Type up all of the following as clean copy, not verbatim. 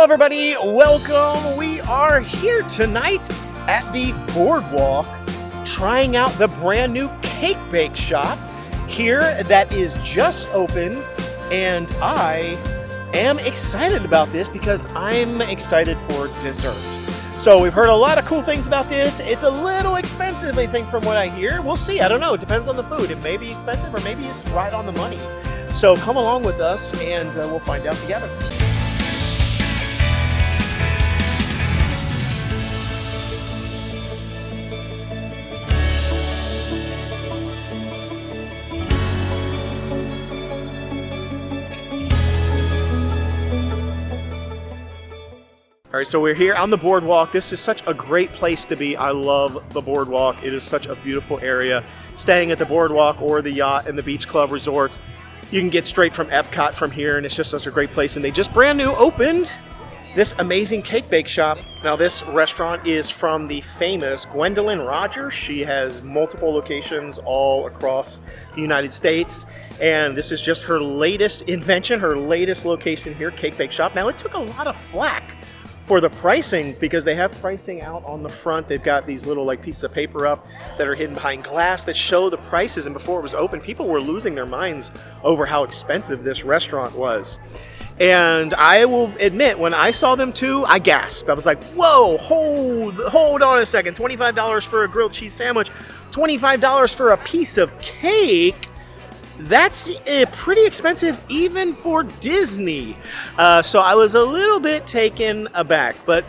everybody, welcome. We are here tonight at the Boardwalk trying out the brand new cake bake shop here that is just opened, and I am excited about this because I'm excited for dessert. So we've heard a lot of cool things about this. It's a little expensive, I think, from what I hear. We'll see. I don't know. It depends on the food. It may be expensive or maybe it's right on the money. So come along with us and we'll find out together. All right, so we're here on the Boardwalk. This is such a great place to be. I love the Boardwalk. It is such a beautiful area. Staying at the Boardwalk or the Yacht and the Beach Club resorts, you can get straight from Epcot from here, and it's just such a great place. And they just brand new opened this amazing cake bake shop. Now, this restaurant is from the famous Gwendolyn Rogers. She has multiple locations all across the United States. And this is just her latest invention, her latest location here, cake bake shop. Now, it took a lot of flack for the pricing because they have pricing out on the front. They've got these little pieces of paper up that are hidden behind glass that show the prices, and before it was open, people were losing their minds over how expensive this restaurant was. And I will admit, when I saw them too, I gasped. I was like, whoa, hold on a second. $25 for a grilled cheese sandwich, $25 for a piece of cake. That's pretty expensive even for Disney. So I was a little bit taken aback. But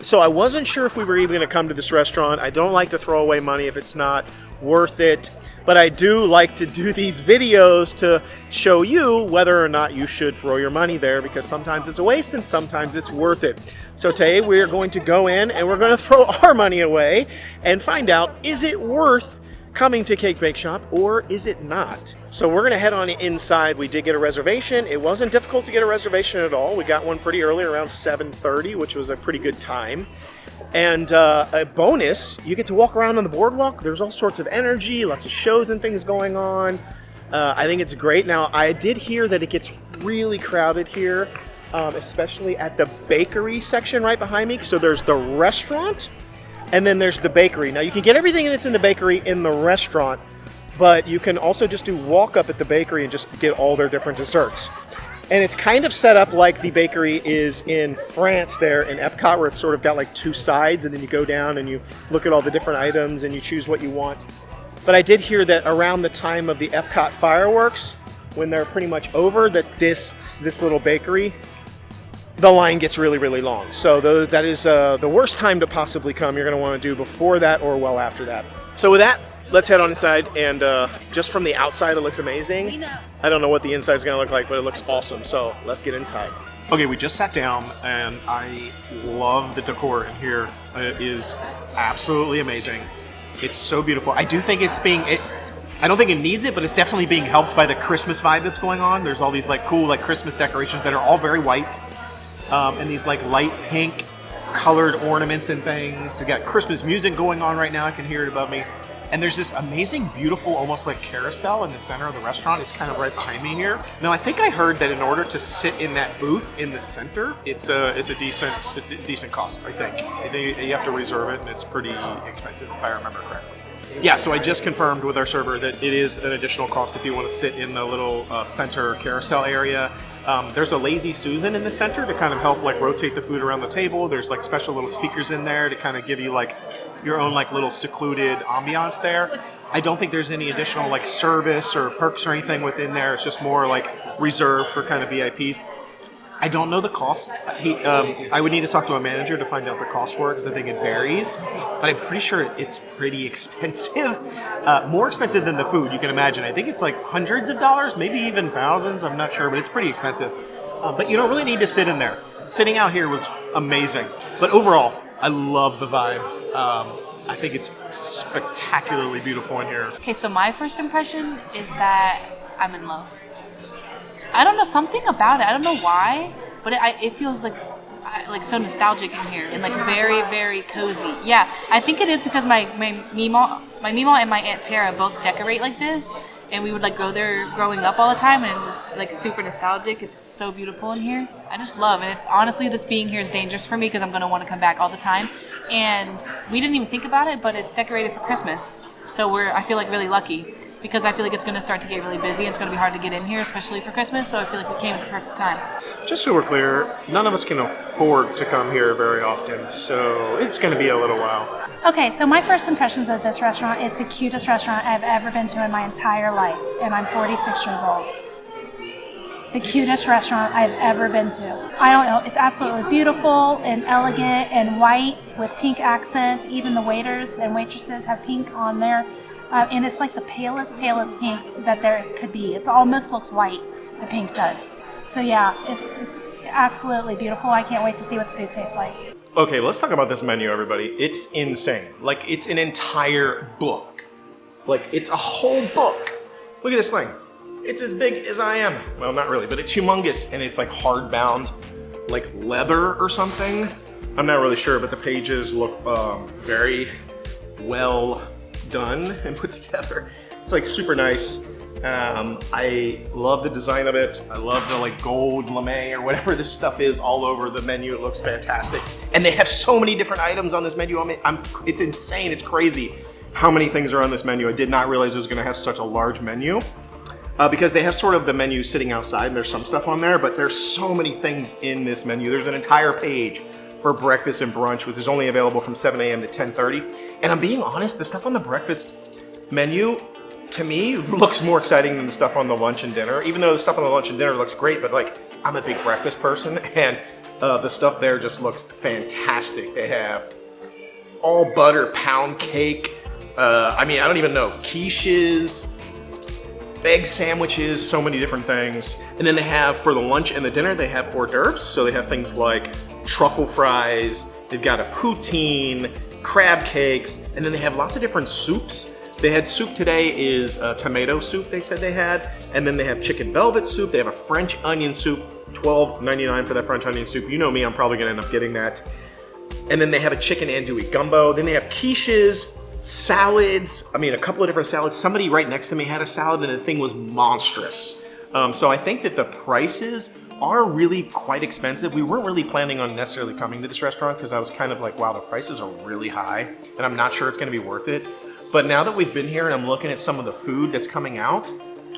so I wasn't sure if we were even going to come to this restaurant. I don't like to throw away money if it's not worth it. But I do like to do these videos to show you whether or not you should throw your money there, because sometimes it's a waste and sometimes it's worth it. So today we're going to go in and we're going to throw our money away and find out, is it worth coming to Cake Bake Shop or is it not? So we're going to head on inside. We did get a reservation. It wasn't difficult to get a reservation at all. We got one pretty early, around 7:30, which was a pretty good time. And a bonus, you get to walk around on the Boardwalk. There's all sorts of energy, lots of shows and things going on. I think it's great. Now, I did hear that it gets really crowded here, especially at the bakery section right behind me. So there's the restaurant, and then there's the bakery. Now, you can get everything that's in the bakery in the restaurant, but you can also just do walk up at the bakery and just get all their different desserts. And it's kind of set up like the bakery is in France there in Epcot, where it's sort of got two sides, and then you go down and you look at all the different items and you choose what you want. But I did hear that around the time of the Epcot fireworks, when they're pretty much over, that this little bakery, the line gets really, really long. So that is the worst time to possibly come. You're going to want to do before that or well after that. So with that, let's head on inside, and just from the outside it looks amazing. I don't know what the inside is going to look like, but it looks awesome. So let's get inside. Okay, we just sat down, and I love the decor in here. It is absolutely amazing. It's so beautiful. I do think I don't think it needs it, but it's definitely being helped by the Christmas vibe that's going on. There's all these cool Christmas decorations that are all very white. And these light pink colored ornaments and things. We got Christmas music going on right now. I can hear it above me. And there's this amazing, beautiful, almost carousel in the center of the restaurant. It's kind of right behind me here. Now, I think I heard that in order to sit in that booth in the center, it's a decent cost, I think. You have to reserve it, and it's pretty expensive, if I remember correctly. Yeah, so I just confirmed with our server that it is an additional cost if you want to sit in the little center carousel area. There's a Lazy Susan in the center to kind of help rotate the food around the table. There's special little speakers in there to kind of give you your own little secluded ambiance there. I don't think there's any additional service or perks or anything within there. It's just more reserved for kind of VIPs. I don't know the cost. I would need to talk to a manager to find out the cost for it, because I think it varies. But I'm pretty sure it's pretty expensive. More expensive than the food, you can imagine. I think it's hundreds of dollars, maybe even thousands. I'm not sure, but it's pretty expensive. But you don't really need to sit in there. Sitting out here was amazing. But overall, I love the vibe. I think it's spectacularly beautiful in here. Okay, so my first impression is that I'm in love. I don't know, something about it. I don't know why, but it feels so nostalgic in here and very, very cozy. Yeah, I think it is because my Meemaw and my Aunt Tara both decorate like this, and we would like go there growing up all the time, and it's like super nostalgic. It's so beautiful in here. I just love, and it's honestly, this being here is dangerous for me because I'm going to want to come back all the time. And we didn't even think about it, but it's decorated for Christmas, so I feel like really lucky because I feel like it's going to start to get really busy. It's going to be hard to get in here, especially for Christmas. So I feel like we came at the perfect time. Just so we're clear, none of us can afford to come here very often, so it's going to be a little while. Okay, so my first impressions of this restaurant is the cutest restaurant I've ever been to in my entire life, and I'm 46 years old. The cutest restaurant I've ever been to. I don't know, it's absolutely beautiful and elegant and white with pink accents. Even the waiters and waitresses have pink on there. And it's like the palest pink that there could be. It almost looks white, the pink does. So yeah, it's absolutely beautiful. I can't wait to see what the food tastes like. Okay, let's talk about this menu, everybody. It's insane. Like, it's an entire book. Like, it's a whole book. Look at this thing. It's as big as I am. Well, not really, but it's humongous, and it's like hardbound, like leather or something. I'm not really sure, but the pages look very well done and put together. It's like super nice. I love the design of it. I love the like gold lame or whatever this stuff is all over the menu. It looks fantastic. And they have so many different items on this menu. It's insane. It's crazy how many things are on this menu. I did not realize it was gonna have such a large menu because they have sort of the menu sitting outside and there's some stuff on there, but there's so many things in this menu. There's an entire page for breakfast and brunch, which is only available from 7 a.m. to 10:30. And I'm being honest, the stuff on the breakfast menu, to me, looks more exciting than the stuff on the lunch and dinner. Even though the stuff on the lunch and dinner looks great, but like, I'm a big breakfast person, and the stuff there just looks fantastic. They have all butter pound cake. I don't even know, quiches, egg sandwiches, so many different things. And then they have, for the lunch and the dinner, they have hors d'oeuvres. So they have things like truffle fries, they've got a poutine, crab cakes, and then they have lots of different soups. They had soup today is tomato soup, they said they had, and then they have chicken velvet soup. They have a French onion soup, $12.99 for that French onion soup. You know me, I'm probably gonna end up getting that. And then they have a chicken andouille gumbo. Then they have quiches, salads, a couple of different salads. Somebody right next to me had a salad and the thing was monstrous. So I think that the prices are really quite expensive. We weren't really planning on necessarily coming to this restaurant because I was kind of like, wow, the prices are really high and I'm not sure it's gonna be worth it. But now that we've been here and I'm looking at some of the food that's coming out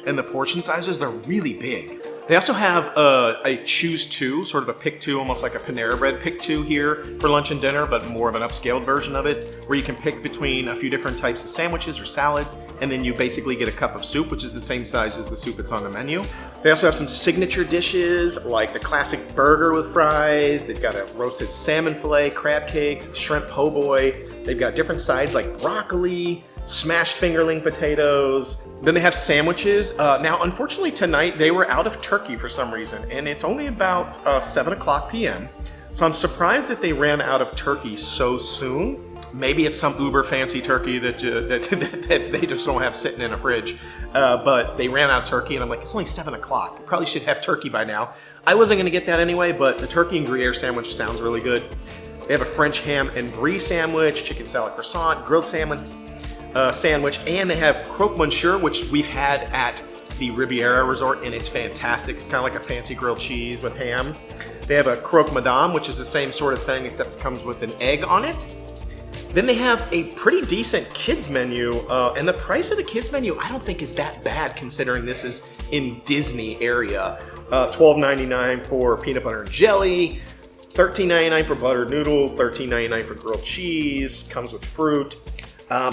and the portion sizes, they're really big. They also have a choose two, sort of a pick two, almost like a Panera Bread pick two here for lunch and dinner, but more of an upscaled version of it, where you can pick between a few different types of sandwiches or salads, and then you basically get a cup of soup, which is the same size as the soup that's on the menu. They also have some signature dishes, like the classic burger with fries. They've got a roasted salmon fillet, crab cakes, shrimp po' boy. They've got different sides like broccoli, smashed fingerling potatoes. Then they have sandwiches. Now, unfortunately tonight, they were out of turkey for some reason, and it's only about 7 o'clock p.m. So I'm surprised that they ran out of turkey so soon. Maybe it's some uber fancy turkey that they just don't have sitting in a fridge. But they ran out of turkey, and I'm like, it's only 7 o'clock. You probably should have turkey by now. I wasn't gonna get that anyway, but the turkey and Gruyere sandwich sounds really good. They have a French ham and brie sandwich, chicken salad croissant, grilled salmon sandwich, and they have croque monsieur, which we've had at the Riviera Resort, and it's fantastic. It's kind of like a fancy grilled cheese with ham. They have a croque madame, which is the same sort of thing, except it comes with an egg on it. Then they have a pretty decent kids menu, and the price of the kids menu I don't think is that bad considering this is in Disney area. $12.99 for peanut butter and jelly, $13.99 for buttered noodles, $13.99 for grilled cheese, comes with fruit.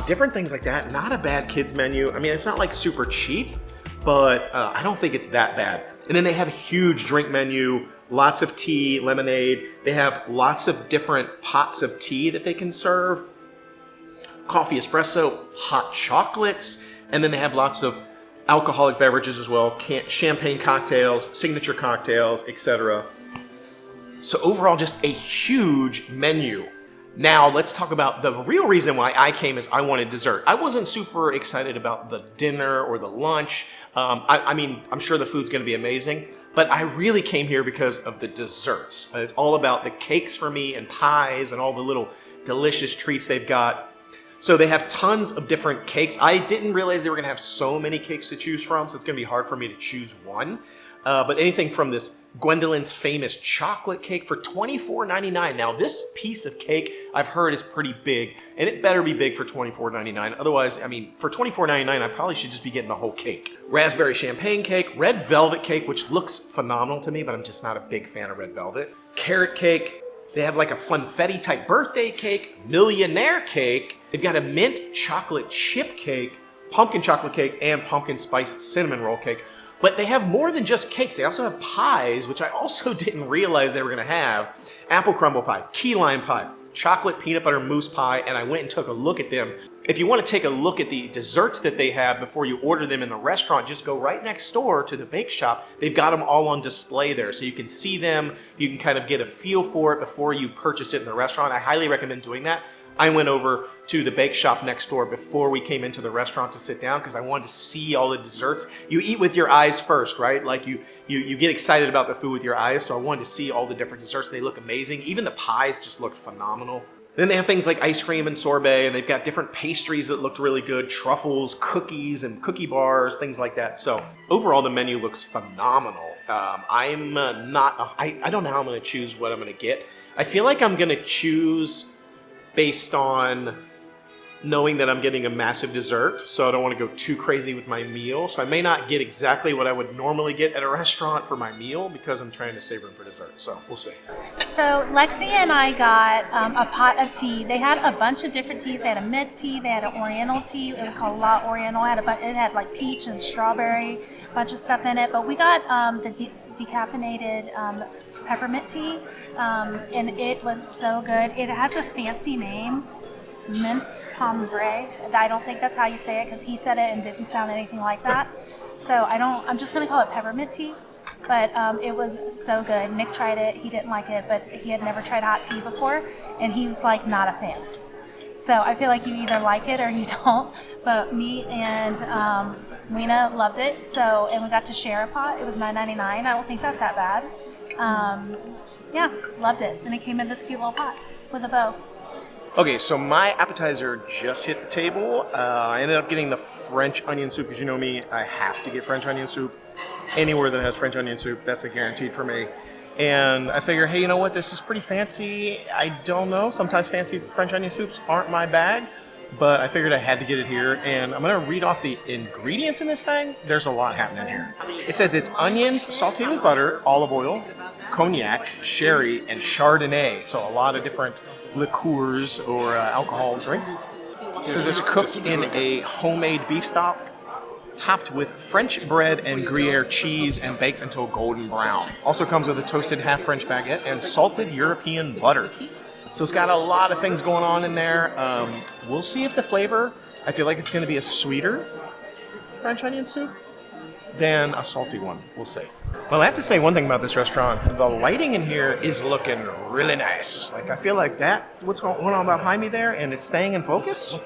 Different things like that. Not a bad kids menu. It's not like super cheap, but I don't think it's that bad. And then they have a huge drink menu, lots of tea, lemonade. They have lots of different pots of tea that they can serve. Coffee espresso, hot chocolates, and then they have lots of alcoholic beverages as well, champagne cocktails, signature cocktails, etc. So overall, just a huge menu. Now, let's talk about the real reason why I came is I wanted dessert. I wasn't super excited about the dinner or the lunch. I'm sure the food's gonna be amazing, but I really came here because of the desserts. It's all about the cakes for me and pies and all the little delicious treats they've got. So they have tons of different cakes. I didn't realize they were gonna have so many cakes to choose from, so it's gonna be hard for me to choose one. But anything from this Gwendolyn's famous chocolate cake for $24.99. Now this piece of cake I've heard is pretty big, and it better be big for $24.99. Otherwise, I mean, for $24.99, I probably should just be getting the whole cake. Raspberry champagne cake, red velvet cake, which looks phenomenal to me, but I'm just not a big fan of red velvet. Carrot cake. They have like a funfetti type birthday cake, millionaire cake. They've got a mint chocolate chip cake, pumpkin chocolate cake, and pumpkin spice cinnamon roll cake. But they have more than just cakes. They also have pies, which I also didn't realize they were gonna have. Apple crumble pie, key lime pie, chocolate peanut butter mousse pie, and I went and took a look at them. If you want to take a look at the desserts that they have before you order them in the restaurant, just go right next door to the bake shop. They've got them all on display there, so you can see them. You can kind of get a feel for it before you purchase it in the restaurant. I highly recommend doing that. I went over to the bake shop next door before we came into the restaurant to sit down because I wanted to see all the desserts. You eat with your eyes first, right? Like you get excited about the food with your eyes, so I wanted to see all the different desserts. They look amazing. Even the pies just look phenomenal. Then they have things like ice cream and sorbet, and they've got different pastries that looked really good, truffles, cookies, and cookie bars, things like that. So overall, the menu looks phenomenal. I don't know how I'm gonna choose what I'm gonna get. I feel like I'm gonna choose based on knowing that I'm getting a massive dessert, so I don't want to go too crazy with my meal. So I may not get exactly what I would normally get at a restaurant for my meal because I'm trying to save room for dessert. So we'll see. So Lexi and I got a pot of tea. They had a bunch of different teas. They had a mint tea. They had an oriental tea. It was called La Oriental. It had like peach and strawberry, a bunch of stuff in it. But we got the decaffeinated peppermint tea, and it was so good. It has a fancy name. Mint pomfret. I don't think that's how you say it because he said it and didn't sound anything like that. So I'm just going to call it peppermint tea. But it was so good. Nick tried it. He didn't like it, but he had never tried hot tea before, and he was like not a fan. So I feel like you either like it or you don't. But me and Lena loved it. And we got to share a pot. It was $9.99. I don't think that's that bad. Yeah, loved it. And it came in this cute little pot with a bow. Okay, so my appetizer just hit the table. I ended up getting the French onion soup because you know me, I have to get French onion soup. Anywhere that has French onion soup, that's a guaranteed for me. And I figure, hey, you know what? This is pretty fancy. I don't know. Sometimes fancy French onion soups aren't my bag, but I figured I had to get it here. And I'm going to read off the ingredients in this thing. There's a lot happening here. It says it's onions sauteed with butter, olive oil, cognac, sherry, and Chardonnay. So a lot of different liqueurs or alcohol drinks. It says it's cooked in a homemade beef stock, topped with French bread and Gruyere cheese and baked until golden brown. Also comes with a toasted half French baguette and salted European butter. So it's got a lot of things going on in there. We'll see if the flavor, I feel like it's going to be a sweeter French onion soup than a salty one. We'll see. Well, I have to say one thing about this restaurant. The lighting in here is looking really nice. Like, I feel like what's going on behind me there, and it's staying in focus.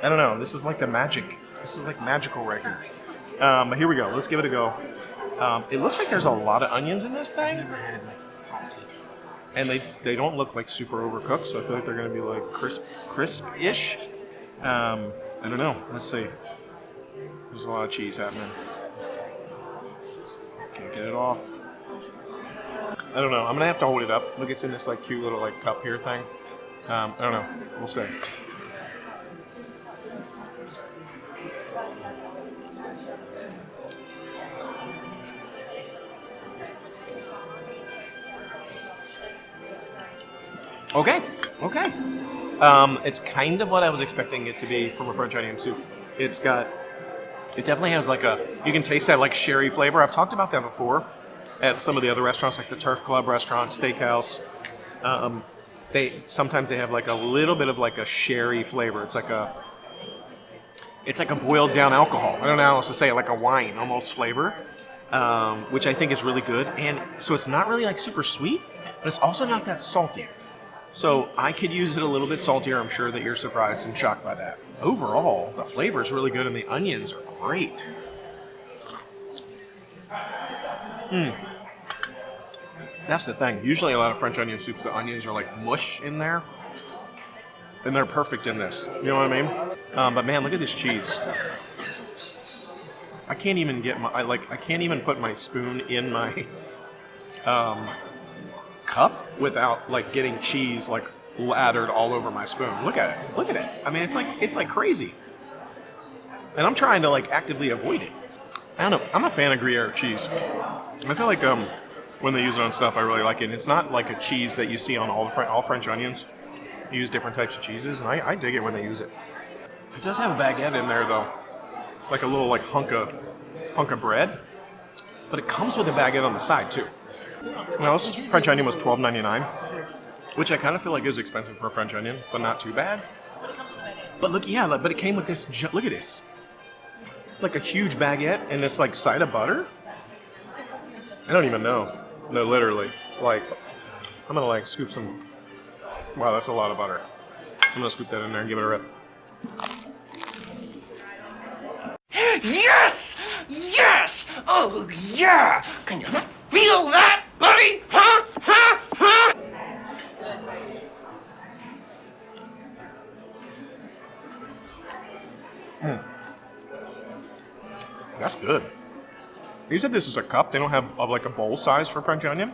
I don't know. This is like the magic. This is like magical right here. But here we go. Let's give it a go. It looks like there's a lot of onions in this thing. And they don't look like super overcooked, so I feel like they're going to be like crisp-ish. I don't know. Let's see. There's a lot of cheese happening. Can't get it off. I don't know. I'm gonna have to hold it up. Look, it's in this like cute little like cup here thing. I don't know. We'll see. Okay. It's kind of what I was expecting it to be from a French onion soup. It definitely has like you can taste that like sherry flavor. I've talked about that before at some of the other restaurants like the Turf Club restaurant, Steakhouse. Sometimes they have like a little bit of like a sherry flavor. It's like a boiled down alcohol. I don't know how else to say it, like a wine almost flavor, which I think is really good. And so it's not really like super sweet, but it's also not that salty. So I could use it a little bit saltier. I'm sure that you're surprised and shocked by that. Overall, the flavor is really good and the onions are great. That's the thing. Usually a lot of French onion soups, the onions are like mush in there. and they're perfect in this. You know what I mean? But man, look at this cheese. I can't even get I can't even put my spoon in my cup without like getting cheese like lathered all over my spoon. Look at it. Look at it. I mean, it's like crazy. And I'm trying to like actively avoid it. I don't know. I'm a fan of Gruyere cheese. I feel like when they use it on stuff, I really like it. It's not like a cheese that you see on all French onions. You use different types of cheeses, and I dig it when they use it. It does have a baguette in there though, like a little like hunk of bread. But it comes with a baguette on the side too. Now this French onion was $12.99, which I kind of feel like is expensive for a French onion, but not too bad. But look, yeah, but it came with this. Look at this. Like a huge baguette and this like side of butter. I don't even know. No, literally. Like, I'm gonna like scoop some. Wow, that's a lot of butter. I'm gonna scoop that in there and give it a rip. Yes! Yes! Oh, yeah! Can you feel that, buddy? Huh? Huh? Huh? That's good. You said this is a cup. They don't have like a bowl size for French onion.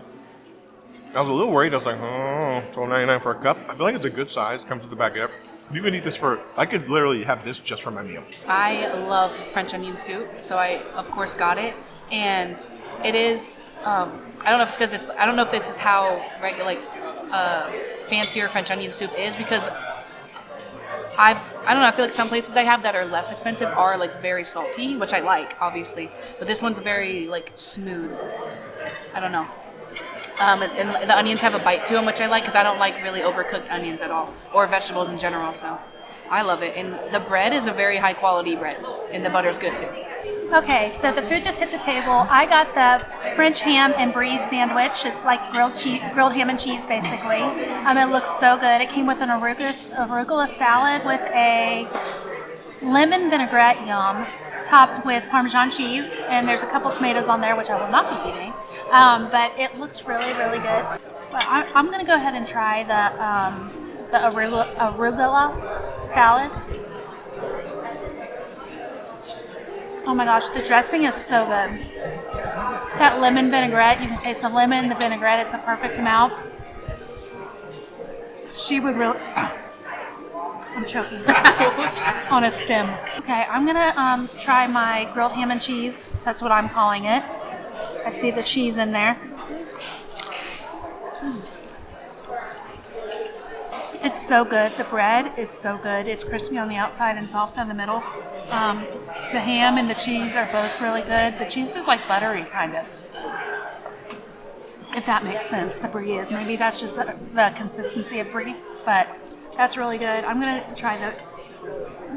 I was a little worried. I was like, oh, $12.99 for a cup. I feel like it's a good size. Comes with the baguette. You could eat this I could literally have this just for my meal. I love French onion soup, so I of course got it, and it is. I don't know if it's because I don't know if this is how regular fancier French onion soup is, because I don't know. I feel like some places I have that are less expensive are like very salty, which I like, obviously, but this one's very like smooth. I don't know. And the onions have a bite to them, which I like because I don't like really overcooked onions at all, or vegetables in general. So I love it. And the bread is a very high quality bread, and the butter's good too. Okay, so the food just hit the table. I got the French ham and brie sandwich. It's like grilled ham and cheese, basically. It looks so good. It came with an arugula salad with a lemon vinaigrette yum, topped with Parmesan cheese, and there's a couple tomatoes on there, which I will not be eating. But it looks really, really good. But I'm going to go ahead and try the arugula salad. Oh my gosh, the dressing is so good. It's that lemon vinaigrette. You can taste the lemon, the vinaigrette. It's a perfect amount. She would really... I'm choking on a stem. Okay, I'm gonna try my grilled ham and cheese. That's what I'm calling it. I see the cheese in there. It's so good. The bread is so good. It's crispy on the outside and soft on the middle. The ham and the cheese are both really good. The cheese is like buttery, kind of. If that makes sense, the brie is. Maybe that's just the consistency of brie, but that's really good. I'm going to try the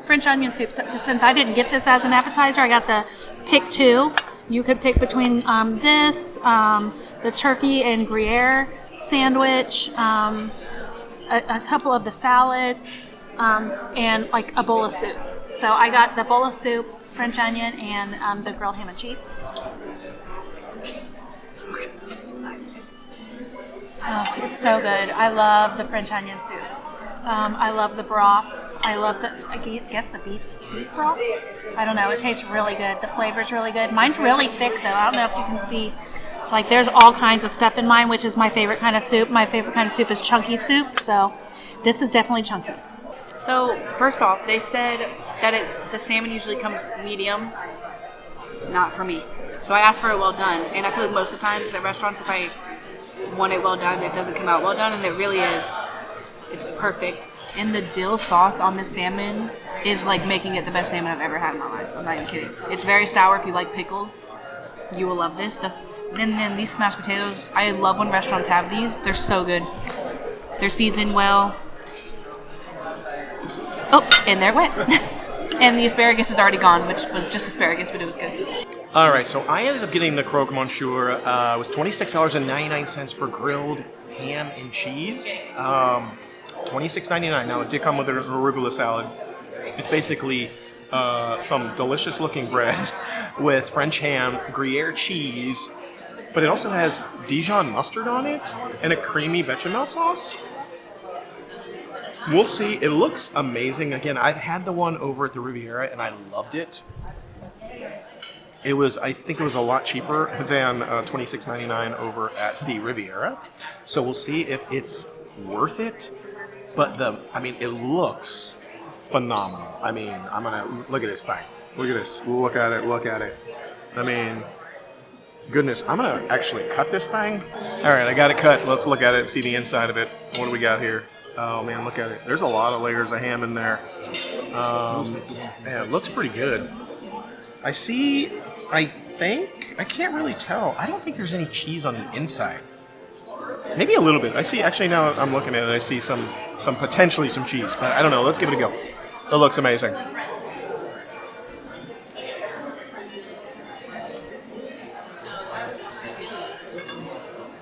French onion soup. Since I didn't get this as an appetizer, I got the pick two. You could pick between this, the turkey and Gruyere sandwich, a couple of the salads, and like a bowl of soup. So I got the bowl of soup, French onion, and the grilled ham and cheese. Oh, it's so good. I love the French onion soup. I love the broth. I love I guess the beef broth? I don't know. It tastes really good. The flavor's really good. Mine's really thick, though. I don't know if you can see. Like, there's all kinds of stuff in mine, which is my favorite kind of soup. My favorite kind of soup is chunky soup, so this is definitely chunky. So, first off, they said that the salmon usually comes medium. Not for me. So I asked for it well done, and I feel like most of the times at restaurants, if I want it well done, it doesn't come out well done, and it really is. It's perfect. And the dill sauce on the salmon is like making it the best salmon I've ever had in my life. I'm not even kidding. It's very sour. If you like pickles, you will love this. And then these smashed potatoes, I love when restaurants have these. They're so good. They're seasoned well. Oh, and there it went. And the asparagus is already gone, which was just asparagus, but it was good. All right, so I ended up getting the croque monsieur. It was $26.99 for grilled ham and cheese. $26.99. Now, it did come with an arugula salad. It's basically some delicious-looking bread with French ham, Gruyere cheese, but it also has Dijon mustard on it and a creamy bechamel sauce. We'll see. It looks amazing. Again, I've had the one over at the Riviera, and I loved it. I think it was a lot cheaper than $26.99 over at the Riviera. So we'll see if it's worth it. But it looks phenomenal. I mean, I'm gonna look at this thing. Look at this. Look at it. Look at it. I mean, goodness. I'm gonna actually cut this thing. All right, I got it cut. Let's look at it and see the inside of it. What do we got here? Oh man, look at it. There's a lot of layers of ham in there. Man, it looks pretty good. I can't really tell. I don't think there's any cheese on the inside. Maybe a little bit. I see, actually now I'm looking at it, I see some potentially some cheese, but I don't know. Let's give it a go. It looks amazing.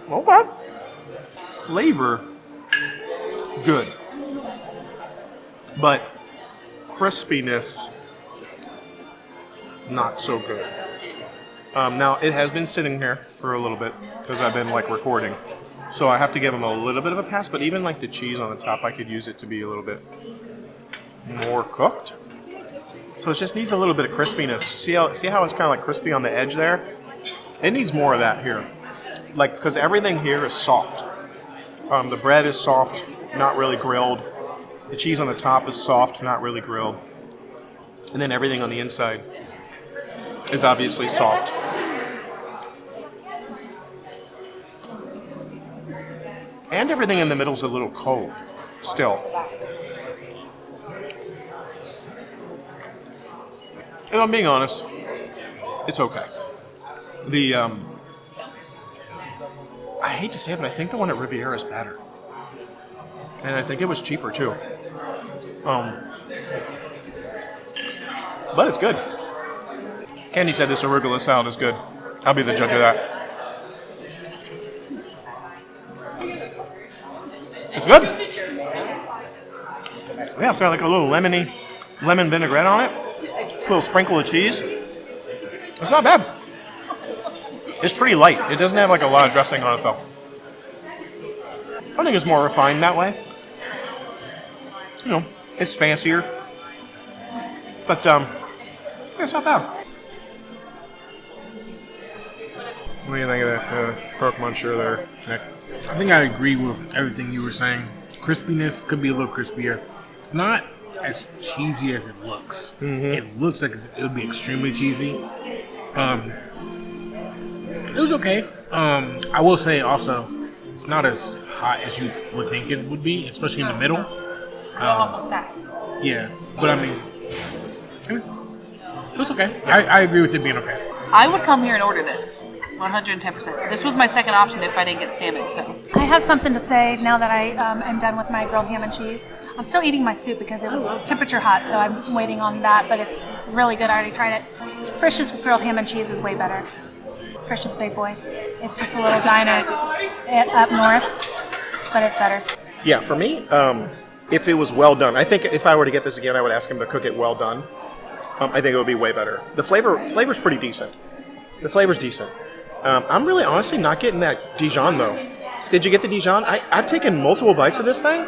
Okay. Flavor, good. But crispiness, not so good. Now, it has been sitting here for a little bit because I've been recording. So I have to give them a little bit of a pass, but even the cheese on the top, I could use it to be a little bit more cooked. So it just needs a little bit of crispiness. See how it's kind of crispy on the edge there? It needs more of that here. Because everything here is soft. The bread is soft, not really grilled. The cheese on the top is soft, not really grilled. And then everything on the inside is obviously soft. And everything in the middle is a little cold, still. If I'm being honest, it's okay. I hate to say it, but I think the one at Riviera is better. And I think it was cheaper too. But it's good. Candy said this arugula salad is good. I'll be the judge of that. It's good. Yeah, it's got a little lemon vinaigrette on it. A little sprinkle of cheese. It's not bad. It's pretty light. It doesn't have a lot of dressing on it though. I think it's more refined that way. It's fancier. But it's not bad. What do you think of that croque monsieur there, Nick? I think I agree with everything you were saying. Crispiness could be a little crispier. It's not as cheesy as it looks. Mm-hmm. It looks like it would be extremely cheesy. It was okay. I will say also, it's not as hot as you would think it would be, especially in the middle. Awful sad. Yeah, but it was okay. I agree with it being okay. I would come here and order this. 110%. This was my second option if I didn't get salmon. So I have something to say now that I am done with my grilled ham and cheese. I'm still eating my soup because it was temperature hot, so I'm waiting on that, but it's really good. I already tried it. Frisch's grilled ham and cheese is way better. Frisch's Big Boy. It's just a little diner up north, but it's better. Yeah, for me, if it was well done, I think if I were to get this again, I would ask him to cook it well done. I think it would be way better. The flavor's pretty decent. The flavor's decent. I'm really honestly not getting that Dijon though. Did you get the Dijon? I've taken multiple bites of this thing,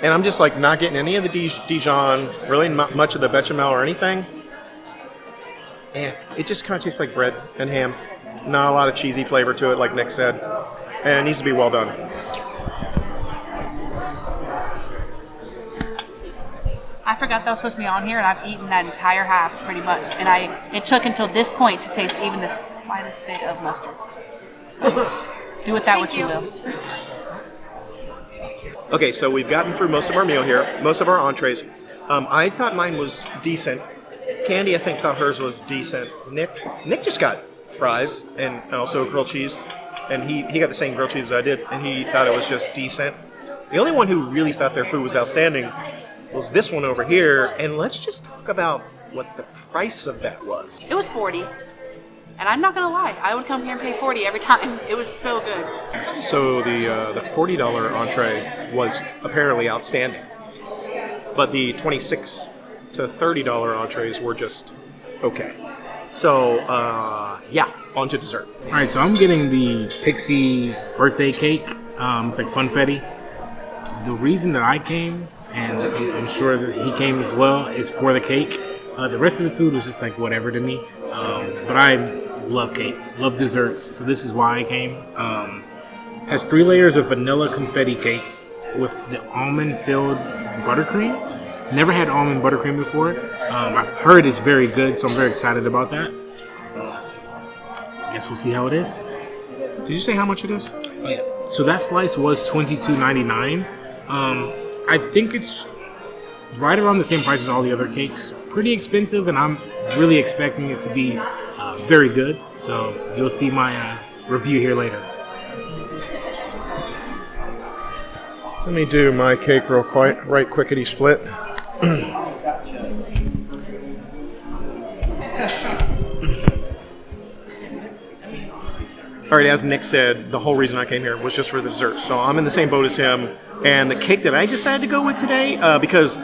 and I'm just not getting any of the Dijon, really much of the bechamel or anything. And it just kind of tastes like bread and ham. Not a lot of cheesy flavor to it, like Nick said. And it needs to be well done. I forgot that was supposed to be on here, and I've eaten that entire half pretty much. And it took until this point to taste even the slightest bit of mustard. So do with that what you will. Okay, so we've gotten through most of our meal here, most of our entrees. I thought mine was decent. Candy, I think, thought hers was decent. Nick just got fries and also grilled cheese, and he got the same grilled cheese as I did, and he thought it was just decent. The only one who really thought their food was outstanding was this one over here, and let's just talk about what the price of that was. It was $40, and I'm not gonna lie, I would come here and pay $40 every time. It was so good. So the $40 entree was apparently outstanding, but the $26 to $30 entrees were just okay. So on to dessert. All right, so I'm getting the Pixie birthday cake. It's like funfetti. the reason that I came, and I'm sure that he came as well, is for the cake. The rest of the food was just like whatever to me. But I love cake, love desserts, so this is why I came. Has 3 layers of vanilla confetti cake with the almond-filled buttercream. Never had almond buttercream before. I've heard it's very good, so I'm very excited about that. I guess we'll see how it is. Did you say how much it is? Oh, yeah. So that slice was $22.99. I think it's right around the same price as all the other cakes. Pretty expensive, and I'm really expecting it to be very good. So you'll see my review here later. Let me do my cake real quick, right quickity split. All right, as Nick said, the whole reason I came here was just for the dessert. So I'm in the same boat as him. And the cake that I decided to go with today, because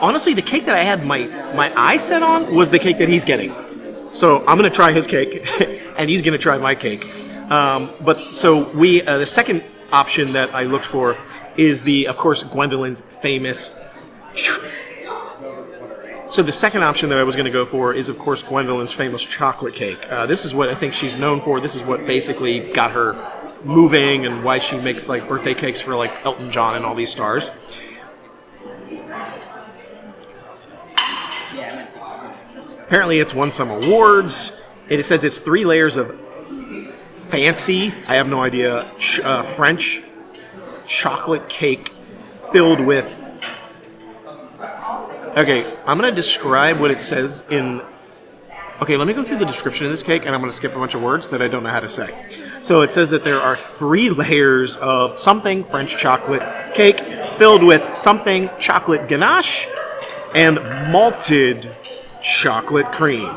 honestly, the cake that I had my eyes set on was the cake that he's getting. So I'm going to try his cake, and he's going to try my cake. But so the second option that I looked for is of course, Gwendolyn's famous. So the second option that I was going to go for is, of course, Gwendolyn's famous chocolate cake. This is what I think she's known for. This is what basically got her moving and why she makes like birthday cakes for like Elton John and all these stars. Apparently it's won some awards. It says it's 3 layers of fancy, I have no idea, French chocolate cake filled with... Okay, I'm going to describe what it says in... Okay, let me go through the description of this cake, and I'm going to skip a bunch of words that I don't know how to say. So it says that there are 3 layers of something French chocolate cake filled with something chocolate ganache and malted chocolate cream,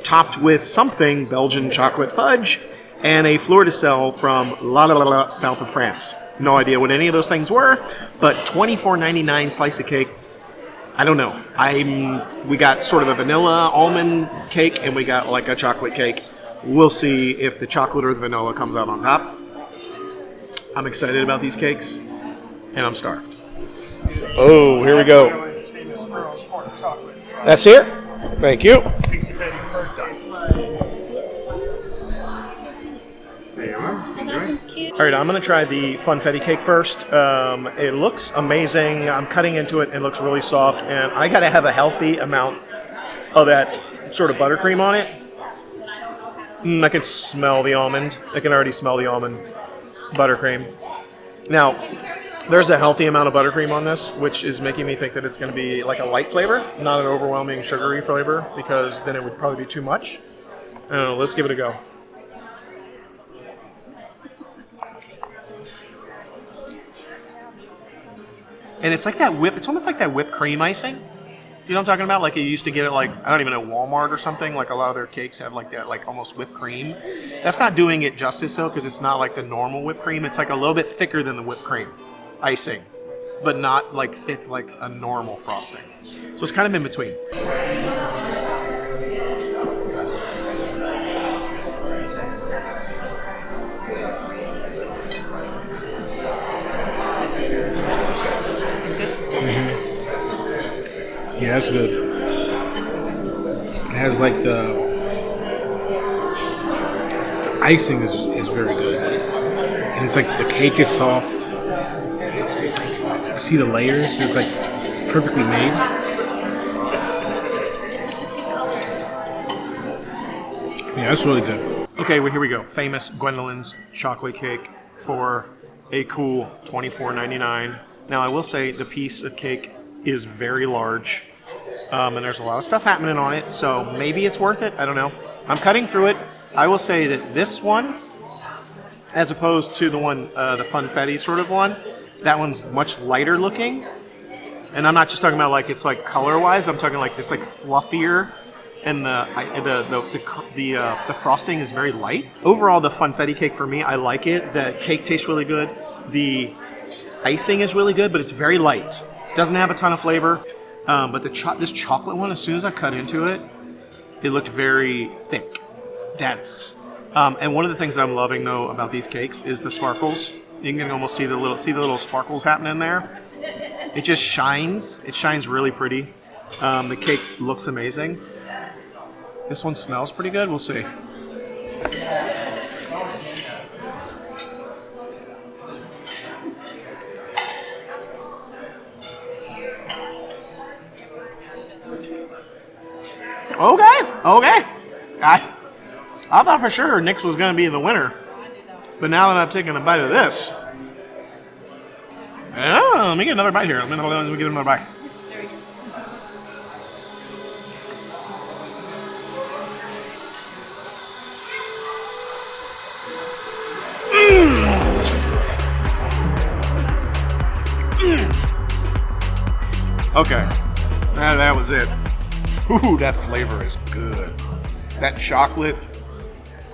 topped with something Belgian chocolate fudge and a fleur de sel from La south of France. No idea what any of those things were, but $24.99 slice of cake. I don't know. We got sort of a vanilla almond cake, and we got like a chocolate cake. We'll see if the chocolate or the vanilla comes out on top. I'm excited about these cakes, and I'm starved. Oh, here we go. That's here. Thank you. All right, I'm going to try the funfetti cake first. It looks amazing. I'm cutting into it. It looks really soft, and I got to have a healthy amount of that sort of buttercream on it. I can smell the almond. I can already smell the almond buttercream. Now, there's a healthy amount of buttercream on this, which is making me think that it's going to be like a light flavor, not an overwhelming sugary flavor, because then it would probably be too much. I don't know. Let's give it a go. And it's like that it's almost like that whipped cream icing. Do you know what I'm talking about? Like you used to get it like, I don't even know, Walmart or something. Like a lot of their cakes have like that, like almost whipped cream. That's not doing it justice though, because it's not like the normal whipped cream. It's like a little bit thicker than the whipped cream icing, but not like thick like a normal frosting. So it's kind of in between. Yeah, that's good. It has like the icing is very good. And it's like the cake is soft. You see the layers? It's like perfectly made. It's such a cute color. Yeah, that's really good. Okay, well, here we go. Famous Gwendolyn's chocolate cake for a cool $24.99. Now, I will say the piece of cake is very large, and there's a lot of stuff happening on it, so maybe it's worth it. I don't know. I'm cutting through it. I will say that this one, as opposed to the one, the funfetti sort of one, that one's much lighter looking. And I'm not just talking about like it's like color-wise. I'm talking like it's like fluffier, and the frosting is very light. Overall, the funfetti cake for me, I like it. The cake tastes really good. The icing is really good, but it's very light. Doesn't have a ton of flavor, but this chocolate one, as soon as I cut into it, it looked very thick, dense. And one of the things I'm loving, though, about these cakes is the sparkles. You can almost see the little sparkles happening there. It just shines. It shines really pretty. The cake looks amazing. This one smells pretty good. We'll see. Okay. I thought for sure Nick's was going to be the winner. But now that I've taken a bite of this. Oh, let me get another bite here. Let me get another bite. Okay. That was it. Ooh, that flavor is good. That chocolate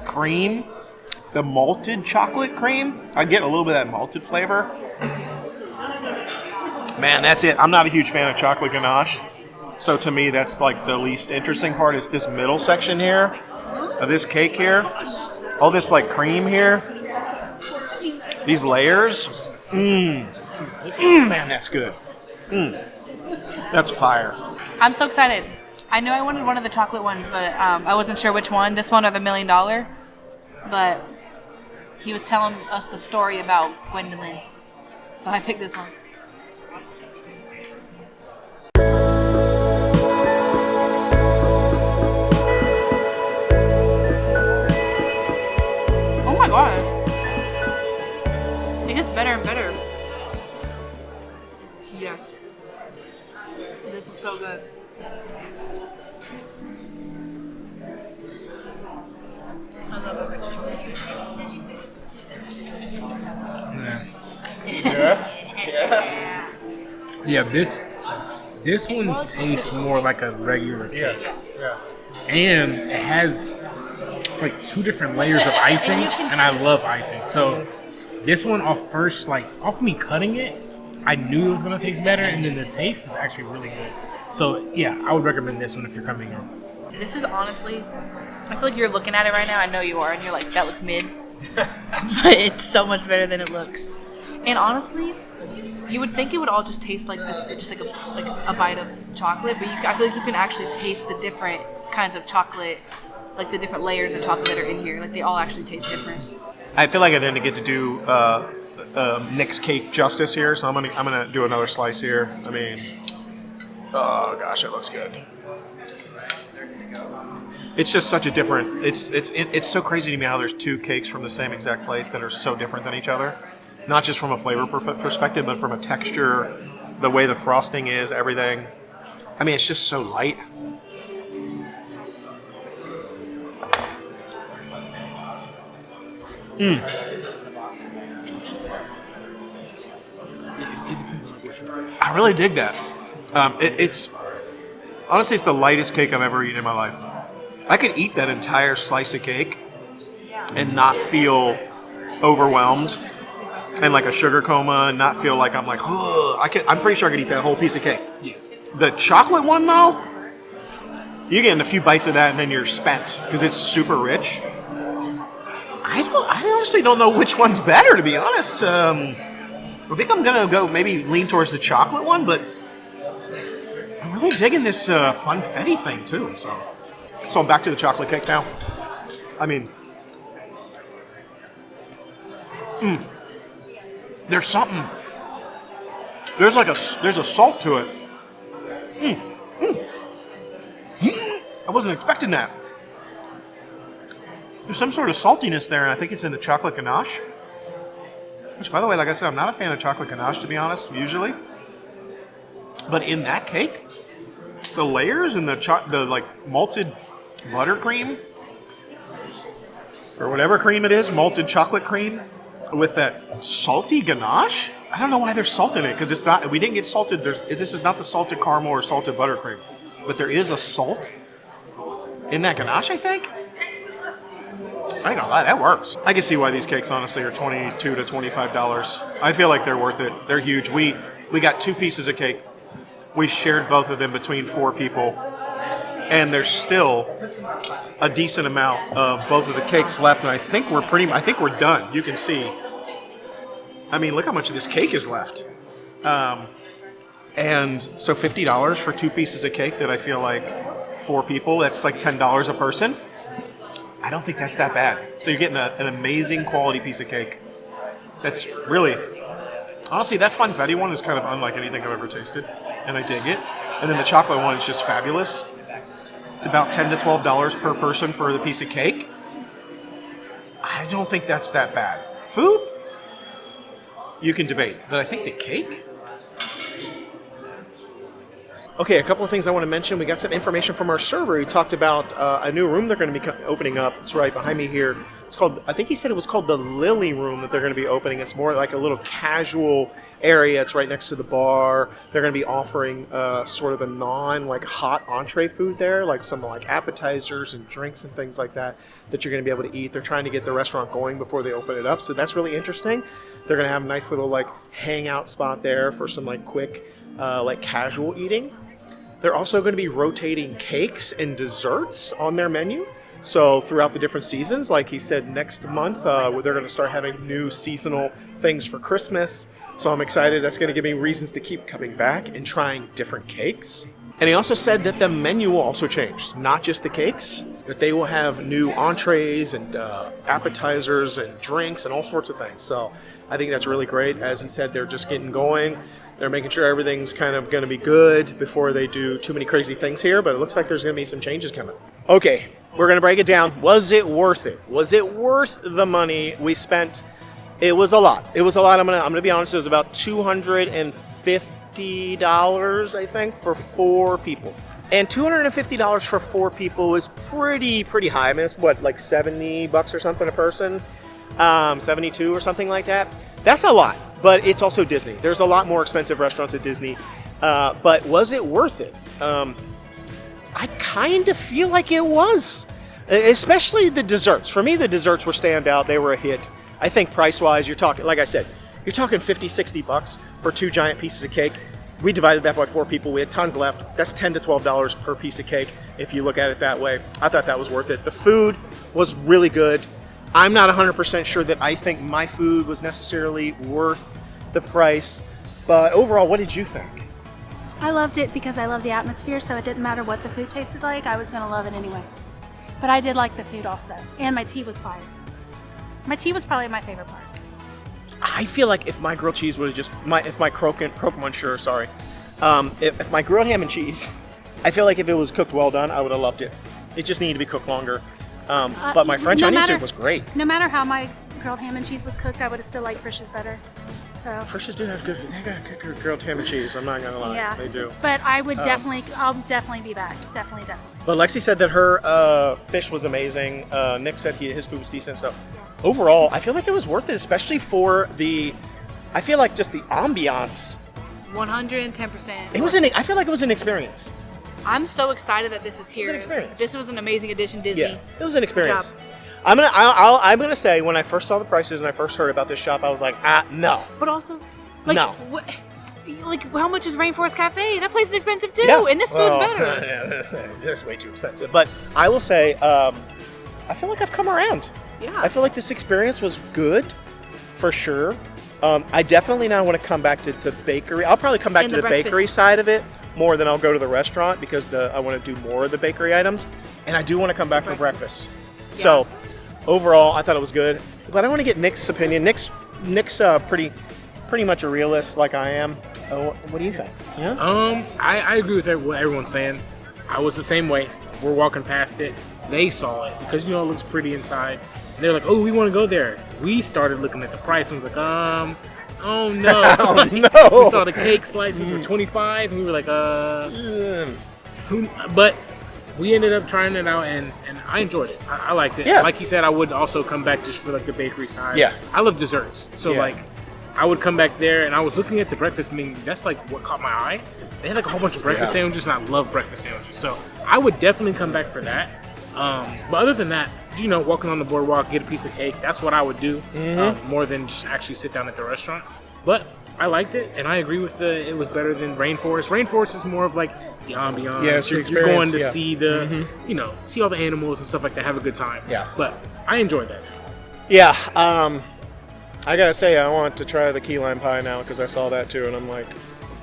cream, the malted chocolate cream, I get a little bit of that malted flavor. Man, that's it. I'm not a huge fan of chocolate ganache. So to me, that's like the least interesting part. It's this middle section here of this cake here. All this like cream here. These layers. Man, that's good. That's fire. I'm so excited. I knew I wanted one of the chocolate ones, but I wasn't sure which one. This one or the $1 million. But he was telling us the story about Gwendolyn. So I picked this one. Oh my gosh. It gets better and better. Yes. This is so good. I love the mixture. Did you say it? Yeah, this one tastes more like a regular cake. Yeah. And it has like 2 different layers of icing, and I love icing. So this one off me cutting it, I knew it was gonna taste better, and then the taste is actually really good. So yeah, I would recommend this one if you're coming here. This is honestly, I feel like you're looking at it right now. I know you are, and you're like, that looks mid. But it's so much better than it looks. And honestly, you would think it would all just taste like this, just like a bite of chocolate. But I feel like you can actually taste the different kinds of chocolate, like the different layers of chocolate that are in here. Like they all actually taste different. I feel like I didn't get to do Nick's cake justice here, so I'm gonna do another slice here. I mean, oh gosh, it looks good. It's just such a different. It's so crazy to me how there's 2 cakes from the same exact place that are so different than each other, not just from a flavor perspective, but from a texture, the way the frosting is, everything. I mean, it's just so light. I really dig that. It's honestly, it's the lightest cake I've ever eaten in my life. I could eat that entire slice of cake and not feel overwhelmed and like a sugar coma, and not feel like I'm like, I'm pretty sure I could eat that whole piece of cake. The chocolate one though, you get a few bites of that and then you're spent because it's super rich. I honestly don't know which one's better, to be honest. I think I'm gonna go maybe lean towards the chocolate one, but I'm really digging this funfetti thing too. So I'm back to the chocolate cake now. I mean, there's something. There's a salt to it. I wasn't expecting that. There's some sort of saltiness there, and I think it's in the chocolate ganache. Which, by the way, like I said, I'm not a fan of chocolate ganache, to be honest, usually. But in that cake, the layers and the like malted buttercream, or whatever cream it is, malted chocolate cream, with that salty ganache. I don't know why there's salt in it, because it's not. We didn't get salted. This is not the salted caramel or salted buttercream, but there is a salt in that ganache, I think. I ain't gonna lie, that works. I can see why these cakes honestly are $22 to $25. I feel like they're worth it. They're huge. We got 2 pieces of cake. We shared both of them between 4 people, and there's still a decent amount of both of the cakes left. And I think we're done. You can see I mean, look how much of this cake is left. And so $50 for 2 pieces of cake that I feel like 4 people, that's like $10 a person. I don't think that's that bad. So you're getting an amazing quality piece of cake. That's really, honestly, that funfetti one is kind of unlike anything I've ever tasted, and I dig it. And then the chocolate one is just fabulous. It's about $10 to $12 per person for the piece of cake. I don't think that's that bad. Food? You can debate, but I think the cake? Okay, a couple of things I want to mention. We got some information from our server. He talked about a new room they're going to be opening up. It's right behind me here. It's called, I think he said it was called the Lily Room that they're going to be opening. It's more like a little casual area. It's right next to the bar. They're going to be offering sort of a like hot entree food there, like some like appetizers and drinks and things like that you're going to be able to eat. They're trying to get the restaurant going before they open it up, so that's really interesting. They're going to have a nice little like hangout spot there for some like quick like casual eating. They're also going to be rotating cakes and desserts on their menu. So throughout the different seasons, like he said, next month they're going to start having new seasonal things for Christmas. So I'm excited. That's going to give me reasons to keep coming back and trying different cakes. And he also said that the menu will also change, not just the cakes, that they will have new entrees and appetizers and drinks and all sorts of things. So I think that's really great. As he said, they're just getting going. They're making sure everything's kind of going to be good before they do too many crazy things here, but it looks like there's going to be some changes coming. Okay, we're going to break it down. Was it worth it? Was it worth the money we spent? It was a lot. It was a lot. I'm gonna be honest. It was about $250, I think, for 4 people. And $250 for 4 people is pretty high. I mean, it's what, like $70 or something a person, 72 or something like that. That's a lot. But it's also Disney. There's a lot more expensive restaurants at Disney. But was it worth it? I kind of feel like it was. Especially the desserts. For me, the desserts were standout. They were a hit. I think price-wise, you're talking, like I said, you're talking $50-$60 for 2 giant pieces of cake. We divided that by 4 people. We had tons left. That's $10 to $12 per piece of cake if you look at it that way. I thought that was worth it. The food was really good. I'm not 100% sure that I think my food was necessarily worth the price, but overall, what did you think? I loved it because I love the atmosphere, so it didn't matter what the food tasted like. I was going to love it anyway. But I did like the food also, and my tea was fire. My tea was probably my favorite part. I feel like if my grilled cheese was just if my croque monsieur, sorry, if my grilled ham and cheese, I feel like if it was cooked well done, I would have loved it. It just needed to be cooked longer. But my French onion soup was great. No matter how my grilled ham and cheese was cooked, I would have still liked Frisch's better. So Frisch's do have good grilled ham and cheese. I'm not gonna lie, yeah, they do. But I would I'll definitely be back. Definitely. But Lexi said that her fish was amazing. Nick said his food was decent. So overall, I feel like it was worth it, especially for I feel like just the ambiance. 110%. I feel like it was an experience. I'm so excited that this is here. It was an experience. This was an amazing addition, Disney. Yeah, it was an experience. Good job. I'm gonna say when I first saw the prices and I first heard about this shop, I was like, no. But also, like, No. How much is Rainforest Cafe? That place is expensive too, Yeah. and this food's better. Yeah, this is way too expensive. But I will say, I feel like I've come around. Yeah. I feel like this experience was good, for sure. I definitely now want to come back to the bakery. I'll probably come back And to the the bakery breakfast. side of it more than I'll go to the restaurant because I want to do more of the bakery items. And I do want to come back for breakfast. Yeah. So overall, I thought it was good. But I want to get Nick's opinion. Nick's pretty much a realist like I am. What do you think? Yeah. I agree with what everyone's saying. I was the same way. We're walking past it. They saw it because it looks pretty inside. And they're like, "Oh, we want to go there." We started looking at the price and was like, "Oh no!" Oh, no. We saw the cake slices were $25, and we were like, But we ended up trying it out, and I enjoyed it. I liked it. Yeah. Like you said, I would also come back just for like the bakery side. Yeah. I love desserts, so Yeah. like I would come back there, and I was looking at the breakfast menu. That's like what caught my eye. They had like a whole bunch of breakfast sandwiches, and I love breakfast sandwiches. So I would definitely come back for that. But other than that, walking on the boardwalk, get a piece of cake. That's what I would do more than just actually sit down at the restaurant. But I liked it, and I agree with it was better than Rainforest. Rainforest is more of like the ambiance. Yeah, it's the you're going to experience, see see all the animals and stuff like that. Have a good time. Yeah. But I enjoyed that. Yeah. I gotta say, I want to try the key lime pie now because I saw that too, and I'm like,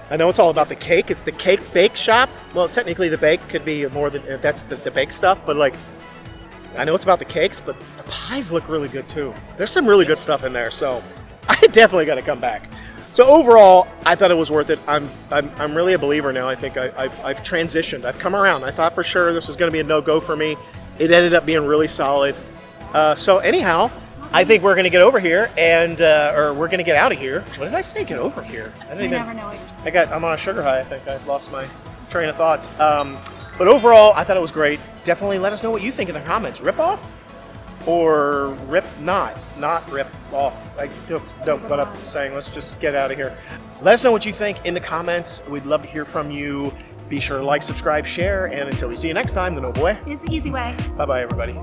I know it's all about the cake. It's the cake bake shop. Well, technically the bake could be more than, that's the bake stuff, but like, I know it's about the cakes, but the pies look really good too. There's some really good stuff in there, so I definitely gotta come back. So overall, I thought it was worth it. I'm really a believer now. I think I've transitioned. I've come around. I thought for sure this was gonna be a no-go for me. It ended up being really solid. So anyhow, I think we're gonna get over here and, or we're gonna get out of here. What did I say? Get over here. I didn't You even. never know what you're saying. I'm on a sugar high. I think I lost my train of thought. But overall, I thought it was great. Definitely let us know what you think in the comments. Rip off or rip not rip off. I don't what I'm saying. Let's just get out of here. Let us know what you think in the comments. We'd love to hear from you. Be sure to like, subscribe, share, and until we see you next time, the Noble Way. It's the easy way. Bye-bye, everybody.